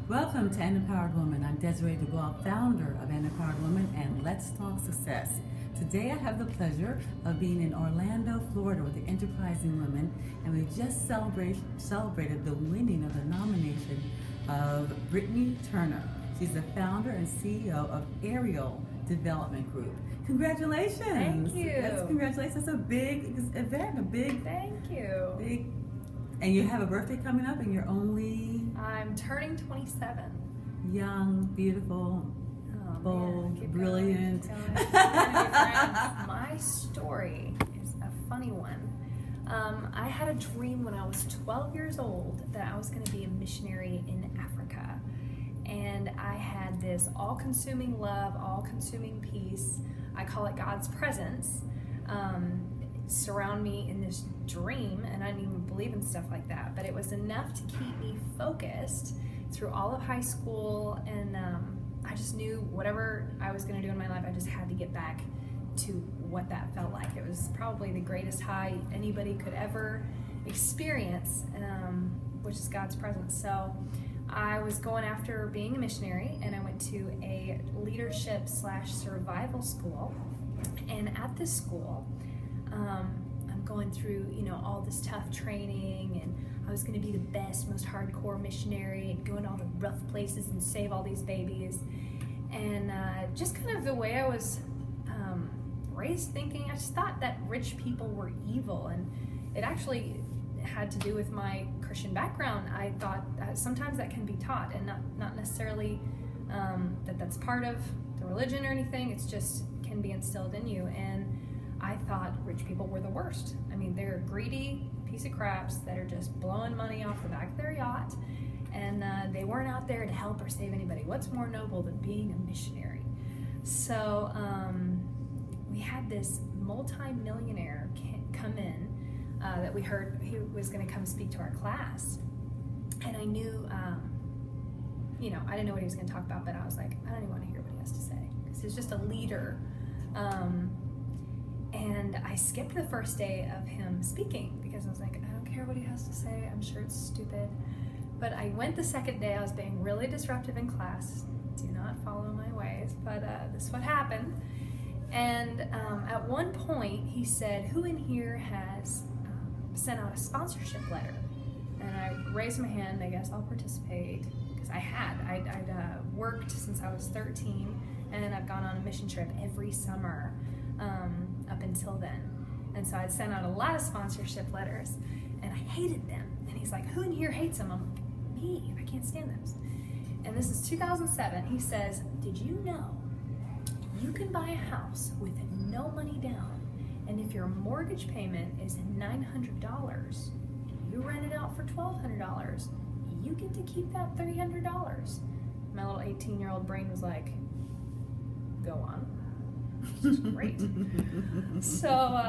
Welcome to An Empowered Woman. I'm Desiree Dubois, founder of An Empowered Woman and Let's Talk Success. Today I have the pleasure of being in Orlando, Florida with the Enterprising Women, and we just celebrated the winning of the nomination of Britnie Turner. She's the founder and CEO of Ariel Development Group. Congratulations! Thank you. Congratulations. That's a big event, Thank you. big. And you have a birthday coming up, and you're only I'm turning 27. young, beautiful, bold, brilliant. Keep going. My story is a funny one. I had a dream when I was 12 years old that I was going to be a missionary in Africa. And I had this all-consuming love, all-consuming peace. I call it God's presence. Surround me in this dream, and I didn't even believe in stuff like that, but it was enough to keep me focused through all of high school, and I just knew whatever I was going to do in my life, I just had to get back to what that felt like. It was probably the greatest high anybody could ever experience, which is God's presence. So I was going after being a missionary, and I went to a leadership/survival school, and at this school I'm going through, all this tough training, and I was going to be the best, most hardcore missionary and go into all the rough places and save all these babies. And just kind of the way I was raised thinking, I just thought that rich people were evil, and it actually had to do with my Christian background. I thought sometimes that can be taught, and not necessarily that's part of the religion or anything. It's just can be instilled in you. And I thought rich people were the worst. I mean, they're a greedy piece of craps that are just blowing money off the back of their yacht, and they weren't out there to help or save anybody. What's more noble than being a missionary? So we had this multi-millionaire come in that we heard he was going to come speak to our class, and I knew, I didn't know what he was going to talk about, but I was like, I don't even want to hear what he has to say, because he was just a leader. And I skipped the first day of him speaking because I was like, I don't care what he has to say. I'm sure it's stupid. But I went the second day. I was being really disruptive in class. Do not follow my ways. But this is what happened. And at one point, he said, who in here has sent out a sponsorship letter? And I raised my hand. I guess I'll participate. Because I'd worked since I was 13. And I've gone on a mission trip every summer up until then. And so I'd sent out a lot of sponsorship letters, and I hated them. And he's like, who in here hates them? I'm like, me, I can't stand those. And this is 2007. He says, did you know you can buy a house with no money down, and if your mortgage payment is $900, you rent it out for $1,200, you get to keep that $300. My little 18-year-old brain was like, go on. Which is great. So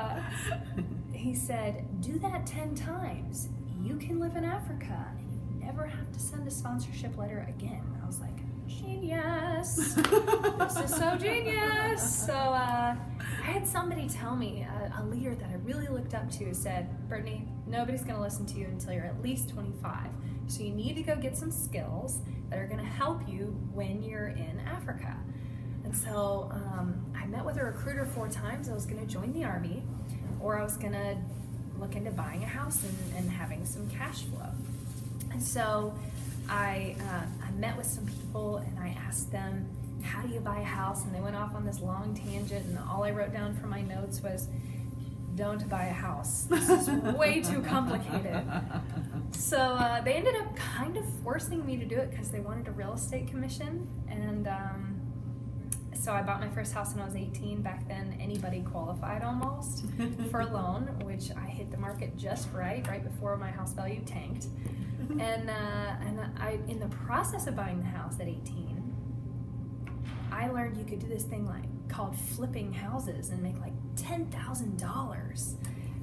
he said, do that 10 times. You can live in Africa and you never have to send a sponsorship letter again. I was like, genius. This is so genius. So I had somebody tell me, a leader that I really looked up to said, Britnie, nobody's going to listen to you until you're at least 25. So you need to go get some skills that are going to help you when you're in Africa. And so I met with a recruiter 4 times. I was going to join the Army, or I was going to look into buying a house and having some cash flow. And so I met with some people, and I asked them, how do you buy a house? And they went off on this long tangent, and all I wrote down for my notes was, don't buy a house. This is way too complicated. So they ended up kind of forcing me to do it because they wanted a real estate commission. And so I bought my first house when I was 18. Back then, anybody qualified almost for a loan, which I hit the market just right before my house value tanked. And I, in the process of buying the house at 18, I learned you could do this thing called flipping houses and make like $10,000.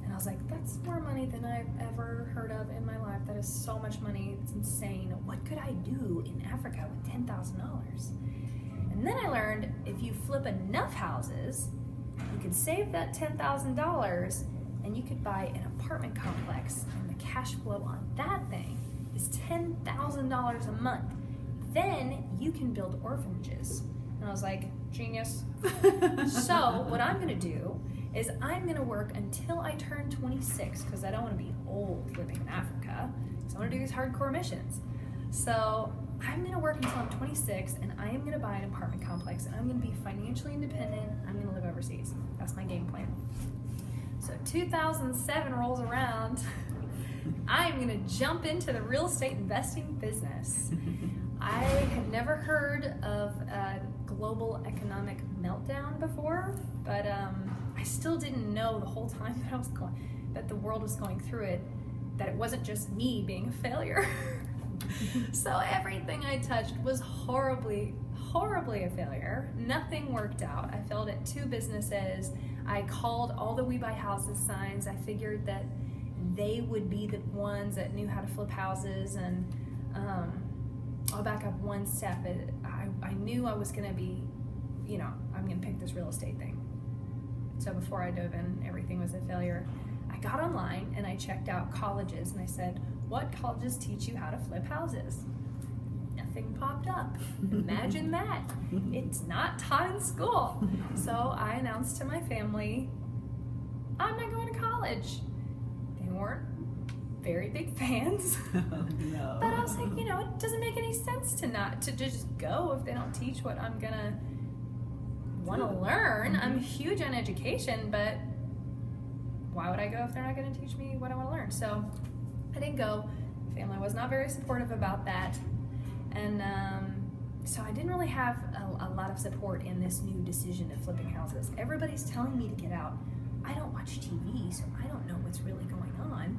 And I was like, that's more money than I've ever heard of in my life. That is so much money. It's insane. What could I do in Africa with $10,000? And then I learned if you flip enough houses, you could save that $10,000 and you could buy an apartment complex, and the cash flow on that thing is $10,000 a month. then you can build orphanages. And I was like, genius. So what I'm gonna do is I'm gonna work until I turn 26, because I don't wanna be old living in Africa. So I wanna do these hardcore missions. So I'm gonna work until I'm 26, and I am gonna buy an apartment complex, and I'm gonna be financially independent. I'm gonna live overseas. That's my game plan. So 2007 rolls around. I'm gonna jump into the real estate investing business. I had never heard of a global economic meltdown before, but I still didn't know the whole time that the world was going through it, that it wasn't just me being a failure. So everything I touched was horribly a failure. Nothing worked out. I failed at 2 businesses. I called all the We Buy Houses signs. I figured that they would be the ones that knew how to flip houses, and I'll back up one step. I knew I was gonna be, I'm gonna pick this real estate thing. So before I dove in, everything was a failure. I got online and I checked out colleges, and I said, what colleges teach you how to flip houses? Nothing popped up. Imagine that. It's not taught in school. So I announced to my family, I'm not going to college. They weren't very big fans. No. But I was like, it doesn't make any sense to just go if they don't teach what I'm gonna want to learn. I'm huge on education, but why would I go if they're not gonna teach me what I want to learn? So I didn't go. Family was not very supportive about that. And so I didn't really have a lot of support in this new decision of flipping houses. Everybody's telling me to get out. I don't watch TV, so I don't know what's really going on.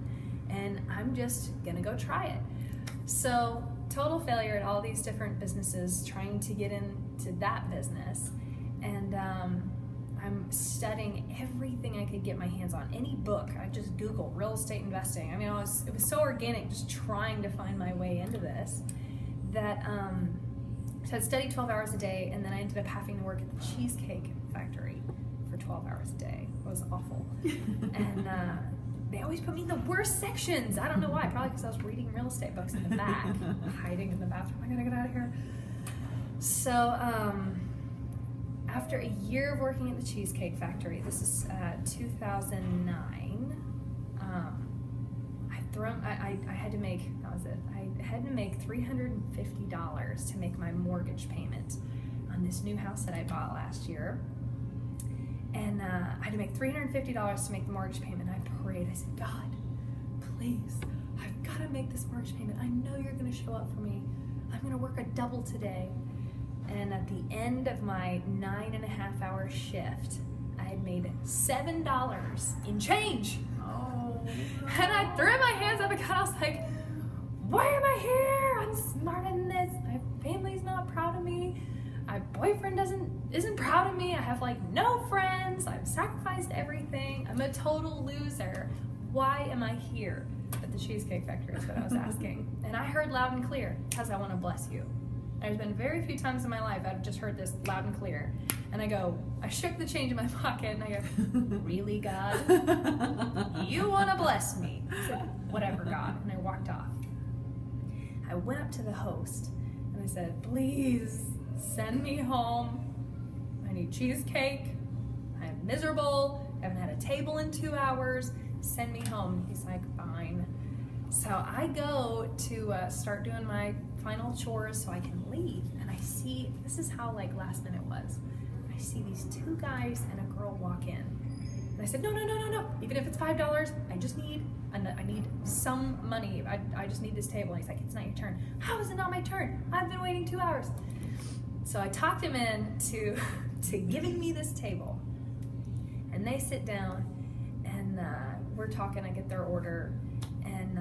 And I'm just gonna go try it. So total failure at all these different businesses, trying to get into that business. And I'm studying everything I could get my hands on. Any book, I just Googled real estate investing. I mean, it was so organic, just trying to find my way into this, that so I'd study 12 hours a day, and then I ended up having to work at the Cheesecake Factory for 12 hours a day. It was awful. And they always put me in the worst sections. I don't know why, probably because I was reading real estate books in the back, hiding in the bathroom. I gotta get out of here. So after a year of working at the Cheesecake Factory, this is 2009, I had to make, that was it, I had to make $350 to make my mortgage payment on this new house that I bought last year. And I had to make $350 to make the mortgage payment. I prayed, I said, God, please, I've got to make this mortgage payment. I know you're going to show up for me. I'm going to work a double today. And at the end of my 9.5-hour shift, I had made $7 in change. Oh. And I threw my hands up and I was like, why am I here? I'm smarter than this. My family's not proud of me. My boyfriend isn't proud of me. I have no friends. I've sacrificed everything. I'm a total loser. Why am I here at the Cheesecake Factory is what I was asking. And I heard loud and clear, because I want to bless you. There's been very few times in my life I've just heard this loud and clear. And I shook the change in my pocket and I go, really, God? You want to bless me? I said, whatever, God. And I walked off. I went up to the host and I said, please send me home. I need cheesecake. I'm miserable. I haven't had a table in 2 hours. Send me home. He's like, fine. So I go to start doing my final chores so I can leave, and I see, this is how last minute was. I see these 2 guys and a girl walk in, and I said, no. Even if it's $5, I need some money. I just need this table. And he's like, it's not your turn. How is it not my turn? I've been waiting 2 hours. So I talked him in to giving me this table, and they sit down, and we're talking. I get their order, and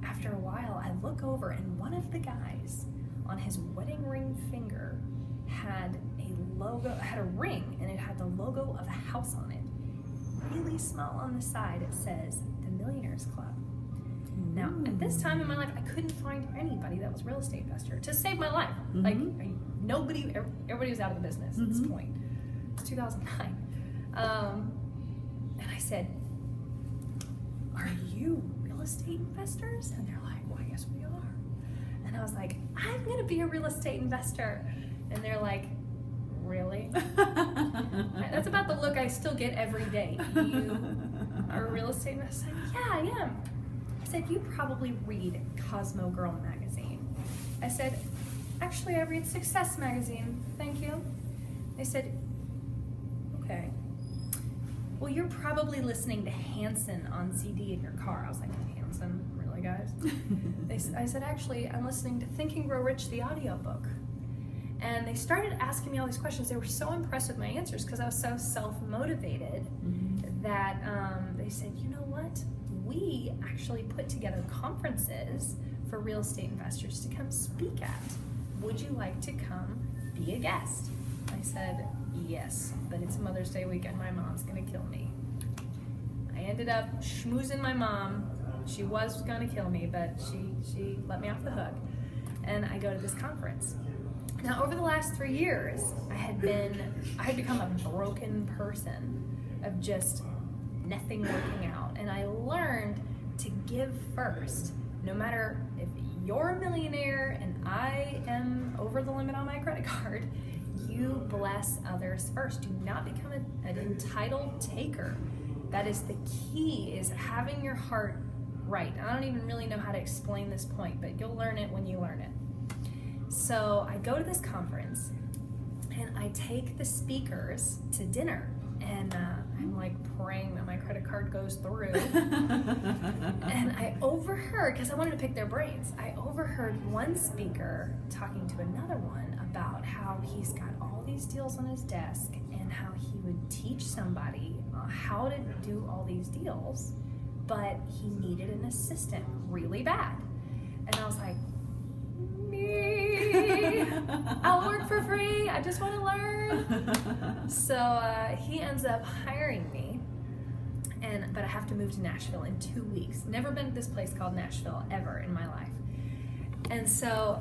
after a while, I look over, and one of the guys on his wedding ring finger had a ring, and it had the logo of a house on it. Really small on the side, it says the Millionaires Club. Now, at this time in my life, I couldn't find anybody that was a real estate investor to save my life. Everybody was out of the business at this point. It's 2009. And I said, are you real estate investors? And they're like, well, yes, we are. And I was like, I'm going to be a real estate investor. And they're like, really? That's about the look I still get every day. You are a real estate investor? I said, yeah, I am. I said, you probably read Cosmo Girl magazine. I said, actually, I read Success magazine. Thank you. They said, okay. Well, you're probably listening to Hanson on CD in your car. I was like, Hanson? Really, guys? I said, actually, I'm listening to Think and Grow Rich, the audiobook. And they started asking me all these questions. They were so impressed with my answers because I was so self-motivated that they said, you know what? We actually put together conferences for real estate investors to come speak at. Would you like to come be a guest? I said, yes, but it's Mother's Day weekend. My mom's gonna kill me. I ended up schmoozing my mom. She was gonna kill me, but she let me off the hook. And I go to this conference. Now, over the last 3 years, I had become a broken person of just nothing working out. And I learned to give first. No matter if you're a millionaire and I am over the limit on my credit card, you bless others first. Do not become an entitled taker. That is the key, is having your heart right. I don't even really know how to explain this point, but you'll learn it when you learn it. So I go to this conference and I take the speakers to dinner, and I'm like praying that my credit card goes through. And I overheard, because I wanted to pick their brains, I overheard one speaker talking to another one about how he's got all these deals on his desk and how he would teach somebody how to do all these deals, but he needed an assistant really bad. And I was like, me, I'll work for free, I just want to learn. So he ends up hiring me, but I have to move to Nashville in 2 weeks. Never been to this place called Nashville ever in my life. And so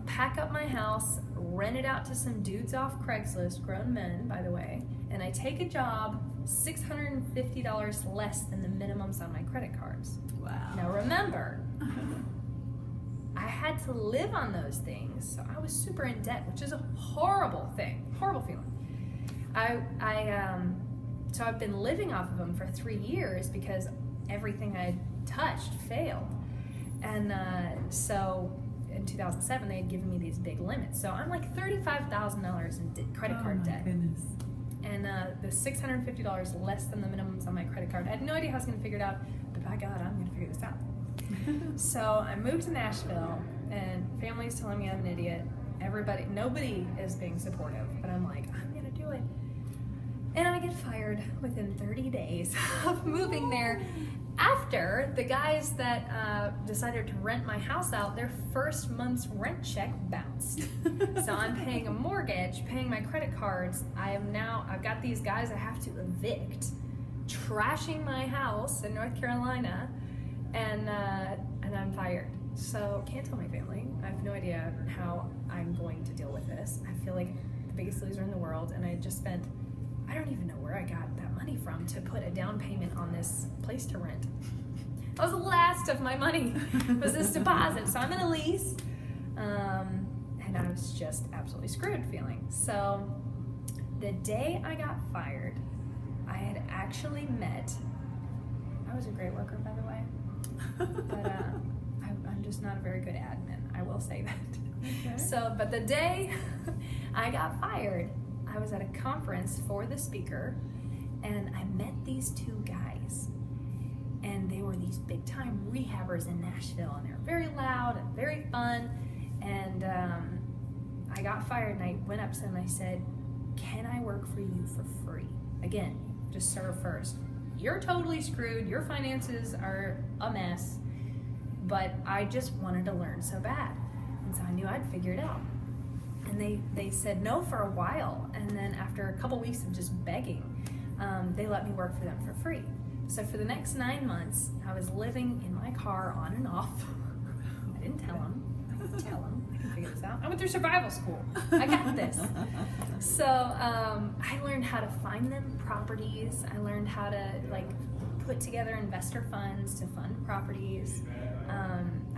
pack up my house, rent it out to some dudes off Craigslist, grown men, by the way, and I take a job $650 less than the minimums on my credit cards. Wow. Now remember, I had to live on those things, so I was super in debt, which is a horrible thing, horrible feeling. So I've been living off of them for 3 years because everything I touched failed. And so in 2007, they had given me these big limits. So I'm like $35,000 in credit card debt. Goodness. And the $650 less than the minimums on my credit card. I had no idea how I was going to figure it out, but by God, I'm going to figure this out. So I moved to Nashville, and family's telling me I'm an idiot. Nobody is being supportive, but I'm like, I'm going to do it. And I get fired within 30 days of moving there, after the guys that decided to rent my house out, their first month's rent check bounced. So I'm paying a mortgage, paying my credit cards. I've got these guys I have to evict, trashing my house in North Carolina, and I'm fired. So can't tell my family. I have no idea how I'm going to deal with this. I feel like the biggest loser in the world, and I just spent, I don't even know where I got that money from to put a down payment on this place to rent. That was the last of my money, was this deposit. So I'm in a lease, and I was just absolutely screwed feeling. So the day I got fired, I had actually met, I was a great worker, by the way, but I'm just not a very good admin, I will say that. Okay. So, but the day I got fired, I was at a conference for the speaker, and I met these two guys, and they were these big time rehabbers in Nashville, and they were very loud and very fun. And I got fired, and I went up to them and I said, can I work for you for free? Again, just serve first. You're totally screwed, your finances are a mess, but I just wanted to learn so bad, and so I knew I'd figure it out. And they said no for a while, and then after a couple weeks of just begging, they let me work for them for free. So for the next 9 months, I was living in my car on and off. I didn't tell them. I can figure this out. I went through survival school. I got this. So I learned how to find them properties. I learned how to put together investor funds to fund properties.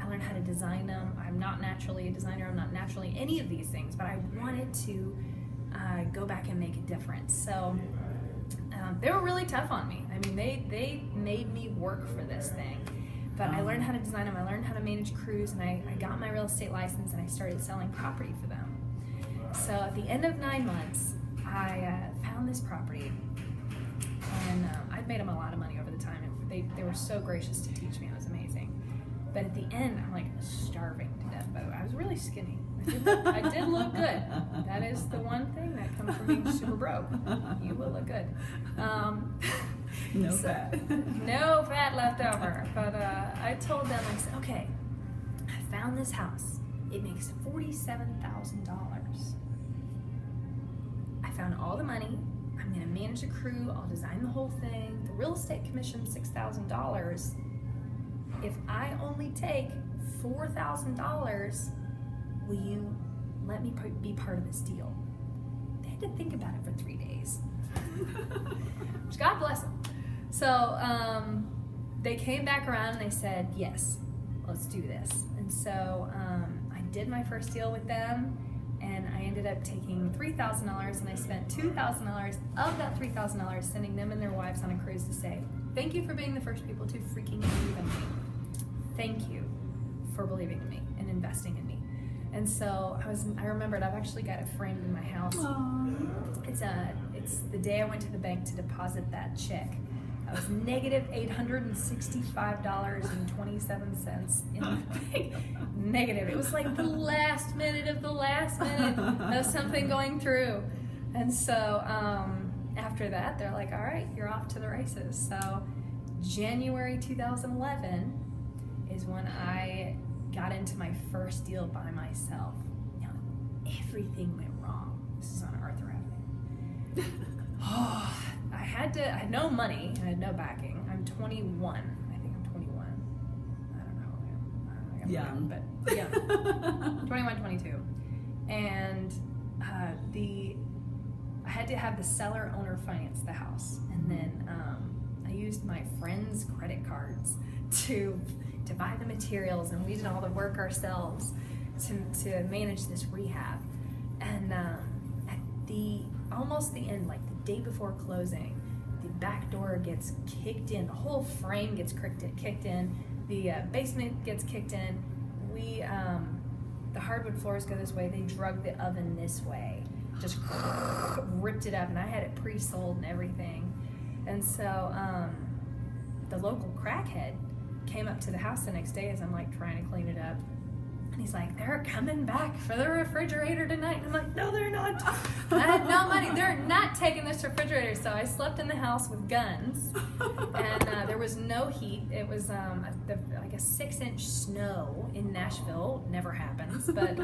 I learned how to design them. I'm not naturally a designer. I'm not naturally any of these things, but I wanted to go back and make a difference. So they were really tough on me. I mean, they made me work for this thing. But I learned how to design them. I learned how to manage crews, and I got my real estate license, and I started selling property for them. So at the end of 9 months, I found this property, and I'd made them a lot of money over the time. They were so gracious to teach me. It was amazing. But at the end, I'm like starving to death. But I was really skinny. I did look good. That is the one thing that comes from being super broke. You will look good. No fat. No fat left over. But I told them, I said, okay, I found this house. It makes $47,000. I found all the money. I'm going to manage a crew. I'll design the whole thing. The real estate commission, $6,000. If I only take $4,000, will you let me be part of this deal? They had to think about it for 3 days. Which God bless them. So they came back around and they said, yes, let's do this. And so I did my first deal with them, and I ended up taking $3,000, and I spent $2,000 of that $3,000 sending them and their wives on a cruise to say, thank you for being the first people to freaking believe in me. Thank you for believing in me and investing in me. And so I remembered, I've actually got it framed in my house. It's the day I went to the bank to deposit that check. I was negative $865.27 in the bank. Negative. It was like the last minute of the last minute of something going through. And so after that, they're like, all right, you're off to the races. So January 2011 is when I got into my first deal by myself. Now, everything went wrong. This is on Arthur Avenue. I had no money, and I had no backing. I'm 21. I think I'm 21. I don't know. Young. But yeah. 21, 22. And I had to have the seller owner finance the house. And then I used my friends' credit cards to buy the materials, and we did all the work ourselves to manage this rehab. And at almost the end, like the day before closing, the back door gets kicked in, the whole frame gets kicked in, the basement gets kicked in. The hardwood floors go this way, they drug the oven this way, just ripped it up, and I had it pre-sold and everything. And so the local crackhead came up to the house the next day as I'm like trying to clean it up, and he's like, they're coming back for the refrigerator tonight. And I'm like, no, they're not. I had no money. They're not taking this refrigerator. So I slept in the house with guns, and there was no heat. It was like a 6-inch snow in Nashville. Never happens, but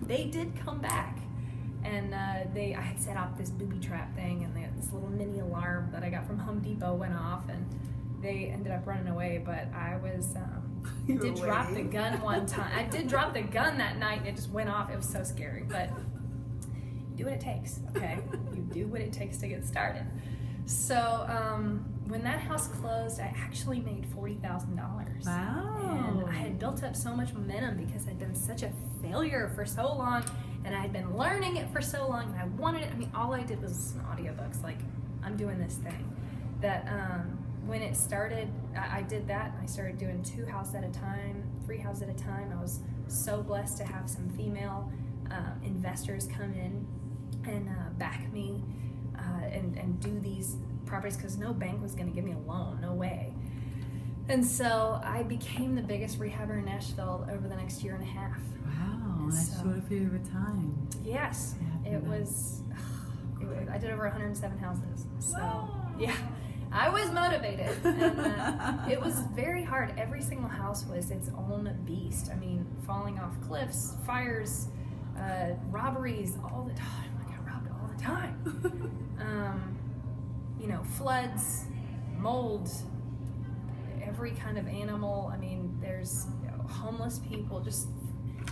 they did come back. And I had set up this booby trap thing, and this little mini alarm that I got from Home Depot went off, and they ended up running away. But I was did drop the gun one time. I did drop the gun that night, and it just went off. It was so scary, but you do what it takes, okay? You do what it takes to get started. So when that house closed, I actually made $40,000. Wow. And I had built up so much momentum because I'd been such a failure for so long, and I had been learning it for so long, and I wanted it. I mean, all I did was listen to audiobooks, like, I'm doing this thing. That when it started, I did that. I started doing 2 houses at a time, 3 houses at a time. I was so blessed to have some female investors come in and back me and do these properties, because no bank was going to give me a loan, no way. And so I became the biggest rehabber in Nashville over the next year and a half. Wow, that's a short period of time. Yes, it was, I did over 107 houses. So, yeah. I was motivated, and it was very hard. Every single house was its own beast. I mean, falling off cliffs, fires, robberies, all the time. I got robbed all the time. Floods, mold, every kind of animal. I mean, there's homeless people, just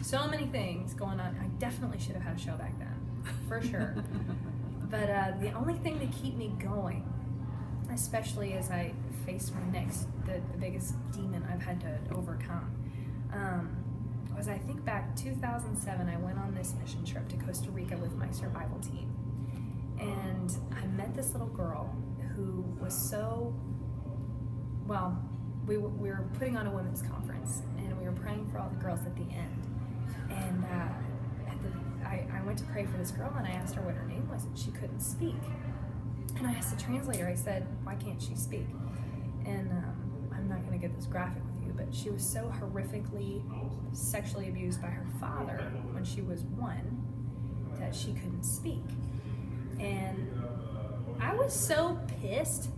so many things going on. I definitely should have had a show back then, for sure. But the only thing to keep me going, especially as I faced my the biggest demon I've had to overcome, was, I think back 2007, I went on this mission trip to Costa Rica with my survival team. And I met this little girl who was so, well, we were putting on a women's conference, and we were praying for all the girls at the end. And I went to pray for this girl, and I asked her what her name was, and she couldn't speak. And I asked the translator, I said, why can't she speak? And I'm not going to get this graphic with you, but she was so horrifically sexually abused by her father when she was 1 that she couldn't speak. And I was so pissed,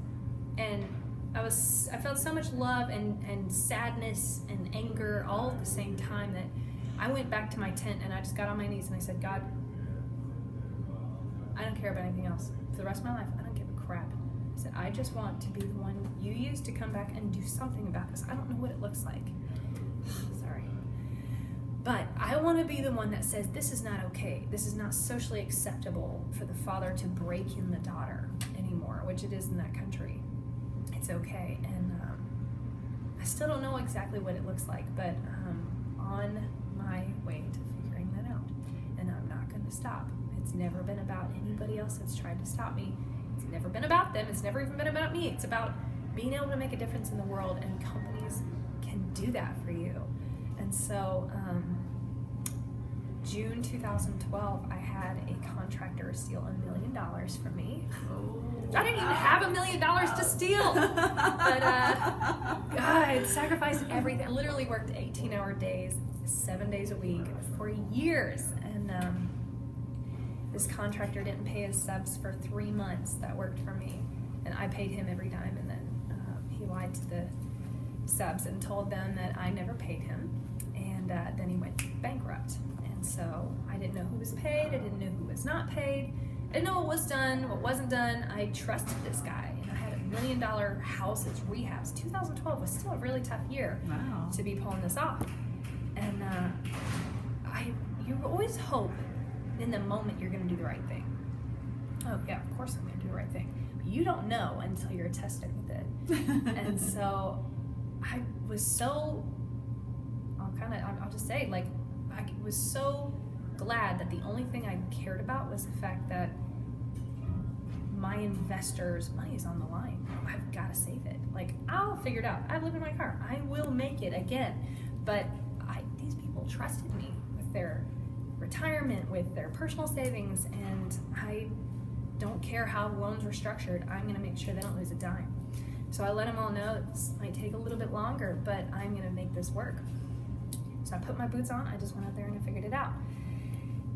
and I felt so much love and sadness and anger all at the same time that I went back to my tent and I just got on my knees and I said, God, I don't care about anything else. For the rest of my life, I don't give a crap. I said, I just want to be the one you use to come back and do something about this. I don't know what it looks like. Sorry. But I want to be the one that says, this is not okay. This is not socially acceptable for the father to break in the daughter anymore, which it is in that country. It's okay. And I still don't know exactly what it looks like, but on my way to figuring that out. And I'm not going to stop. It's never been about anybody else that's tried to stop me. It's never been about them. It's never even been about me. It's about being able to make a difference in the world, and companies can do that for you. And so June 2012, I had a contractor steal $1 million from me. I didn't even have $1 million to steal. But God, sacrificed everything. I literally worked 18-hour days, 7 days a week for years. And this contractor didn't pay his subs for 3 months that worked for me. And I paid him every dime. And then he lied to the subs and told them that I never paid him. And then he went bankrupt. And so I didn't know who was paid. I didn't know who was not paid. I didn't know what was done, what wasn't done. I trusted this guy, and I had $1 million houses, rehabs. 2012 was still a really tough year to be pulling this off. And you always hope in the moment you're going to do the right thing. Oh yeah, of course I'm going to do the right thing. But you don't know until you're tested with it. And so I was so, I'll just say, like, I was so glad that the only thing I cared about was the fact that my investors' money is on the line. I've got to save it. Like, I'll figure it out. I live in my car. I will make it again. But these people trusted me with their retirement, with their personal savings, and I don't care how loans were structured. I'm going to make sure they don't lose a dime. So I let them all know it might take a little bit longer, but I'm going to make this work. So I put my boots on. I just went out there and I figured it out.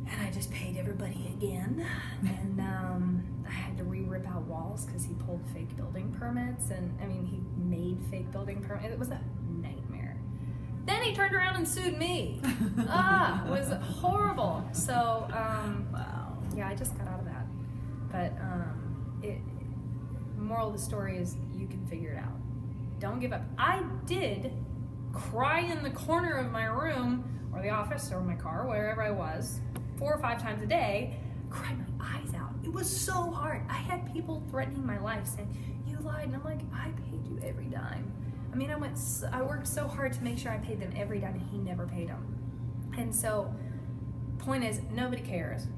And I just paid everybody again. And I had to re-rip out walls because he pulled fake building permits. And I mean, he made fake building permits. It was a nightmare. Then he turned around and sued me. It was horrible. So, yeah, I just got out of that. But moral of the story is you can figure it out. Don't give up. I did cry in the corner of my room or the office or my car, wherever I was, 4 or 5 times a day, cried my eyes out. It was so hard. I had people threatening my life saying, you lied. And I'm like, I paid you every dime. I mean, I worked so hard to make sure I paid them every dime, and he never paid them. And so, point is, nobody cares.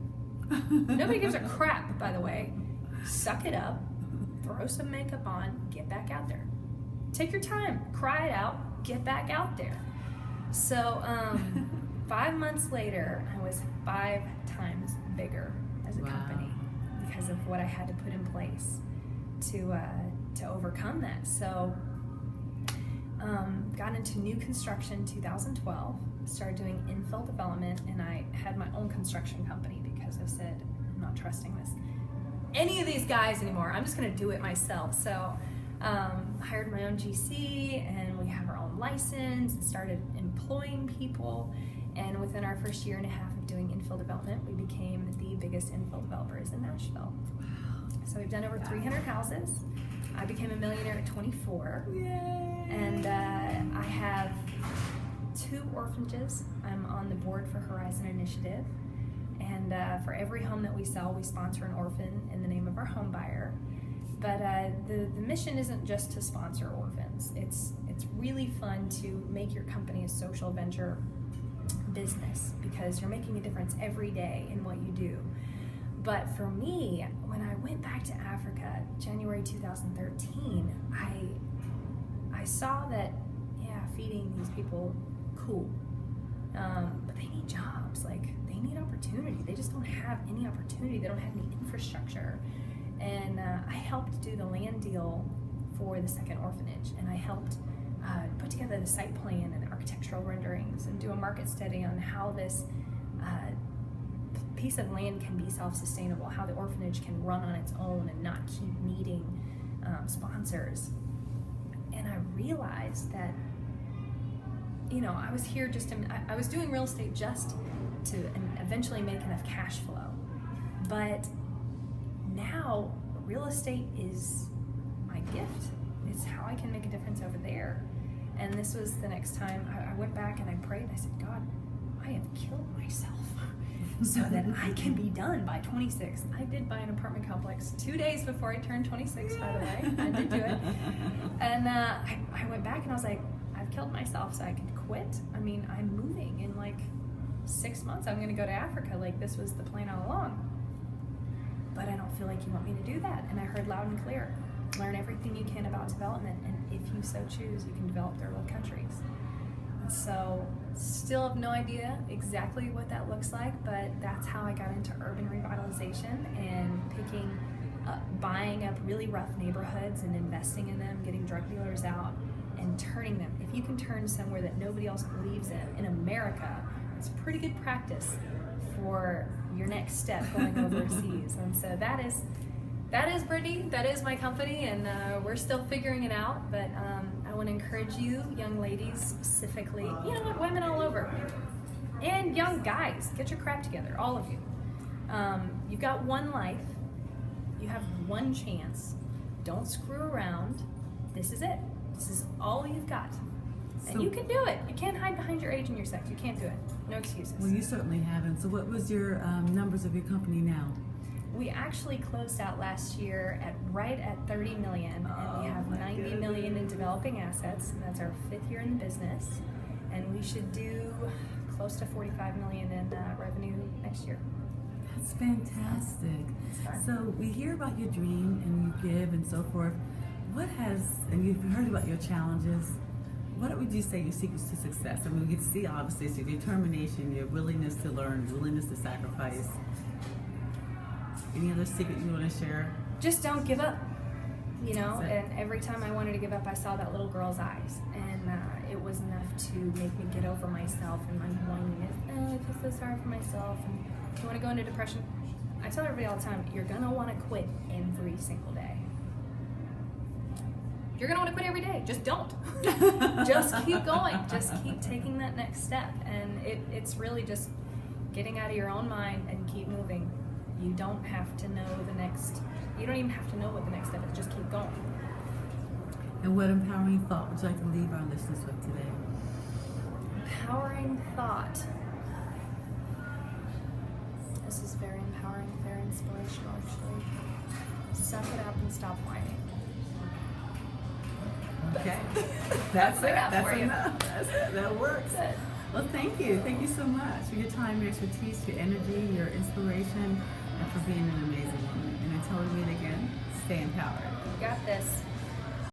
Nobody gives a crap, by the way. Suck it up, throw some makeup on, get back out there. Take your time, cry it out, get back out there. So, 5 months later, I was 5 times bigger as a company because of what I had to put in place to overcome that. So, got into new construction in 2012, started doing infill development, and I had my own construction company because I said, I'm not trusting any of these guys anymore. I'm just going to do it myself. So, hired my own GC, and we have our own license, and started employing people. And within our first year and a half of doing infill development, we became the biggest infill developers in Nashville. So we've done over 300 houses. I became a millionaire at 24. Yay. And I have 2 orphanages. I'm on the board for Horizon Initiative. And for every home that we sell, we sponsor an orphan in the name of our home buyer. But the mission isn't just to sponsor orphans. It's really fun to make your company a social venture business because you're making a difference every day in what you do. But for me, when I went back to Africa, January 2013, I saw that, feeding these people, cool. But they need jobs, like they need opportunity. They just don't have any opportunity. They don't have any infrastructure. And I helped do the land deal for the second orphanage, and I helped put together the site plan and the architectural renderings and do a market study on how this piece of land can be self-sustainable, how the orphanage can run on its own and not keep needing sponsors. And I realized that, I was here I was doing real estate just to eventually make enough cash flow. But now real estate is my gift. It's how I can make a difference over there. And this was the next time I went back and I prayed and I said, God, I have killed myself so that I can be done by 26. I did buy an apartment complex 2 days before I turned 26, by the way. I did do it. And I went back and I was like, I've killed myself so I can quit. I mean, I'm moving in like 6 months. I'm going to go to Africa. Like, this was the plan all along. But I don't feel like you want me to do that. And I heard loud and clear, learn everything you can about development, and if you so choose, you can develop third world countries. And so, still have no idea exactly what that looks like, but that's how I got into urban revitalization and buying up really rough neighborhoods and investing in them, getting drug dealers out, and turning them. If you can turn somewhere that nobody else believes in America, it's pretty good practice for your next step going overseas. And so that is Britnie. That is my company, and we're still figuring it out. But I want to encourage you, young ladies specifically, women all over, and young guys, get your crap together, all of you. You've got one life. You have one chance. Don't screw around. This is it. This is all you've got. And you can do it. You can't hide behind your age and your sex. You can't do it. No excuses. Well, you certainly haven't. So what was your numbers of your company now? We actually closed out last year right at 30 million, and we have 90 million in developing assets, and that's our 5th year in the business. And we should do close to 45 million in revenue next year. That's fantastic. So we hear about your dream and you give and so forth. And you've heard about your challenges, what would you say your secrets to success? I mean, we can see obviously it's your determination, your willingness to learn, willingness to sacrifice. Any other secret you want to share? Just don't give up. And every time I wanted to give up, I saw that little girl's eyes, and it was enough to make me get over myself and my whininess. I feel so sorry for myself, and do you want to go into depression? I tell everybody all the time, you're gonna want to quit every single day. You're gonna want to quit every day. Just don't. Just keep going. Just keep taking that next step, and it's really just getting out of your own mind and keep moving. You don't have to know you don't even have to know what the next step is. Just keep going. And what empowering thought would you like to leave our listeners with today? Empowering thought. This is very empowering, very inspirational, actually. Suck it up and stop whining. Okay. That's it. That's enough. That's it. That works. That's it. Well, thank you. Thank you so much for your time, your expertise, your energy, your inspiration, and for being an amazing woman. And until we meet again, stay empowered. You got this.